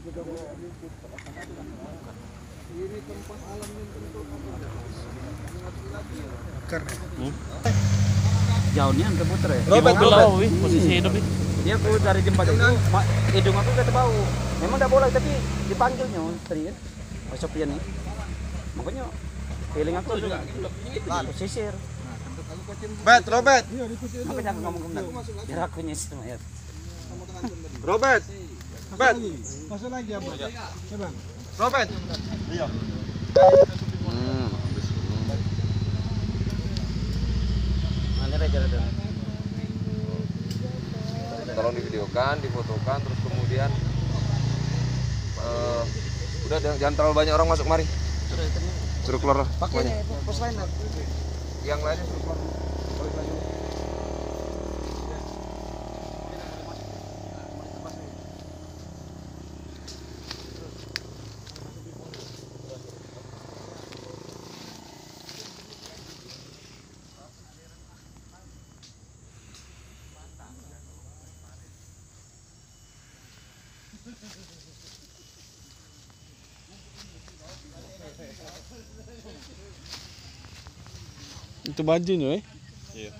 Ini tempat alam yang untuk jauhnya ke puter ya. Robert, posisi hidup ini. Dia aku dari jembatan itu, hidung aku kata bau. Memang tidak boleh tapi dipanggilnya tadi kan. Mas Sofian nih. Makanya feeling aku juga aku sisir. Robert. Makanya aku ngomong ke biar aku nyisir ya. Robert. masuk lagi ya, Bang. Robert. Iya. Tolong divideokan, difotokan, terus kemudian udah jangan terlalu banyak orang masuk, mari. Suruh keluar semuanya. Pos lain. Yang lainnya suruh keluar. Itu bajunya, Iya.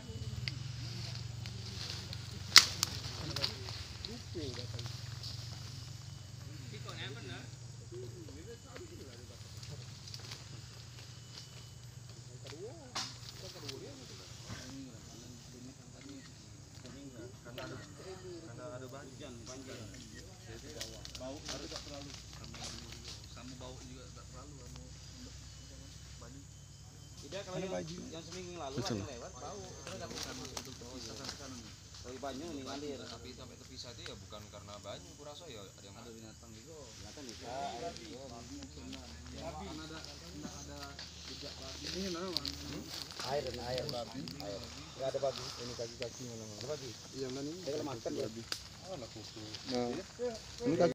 Tidak kalau yang seminggu lalu ada lewat bau. Dari banyu nih ngalir. Tapi sampai terpisah itu ya bukan karena banyu, kurasa ya ada yang ada binatang juga. Binatang bisa. Ini nama. Air dan air babi. Air. Enggak ada babi. Ini kaki-kaki mana? Ada babi. Iya, mana ini? Dia kalau makan ya. Oh, anak kuku. Nah, Ini kaki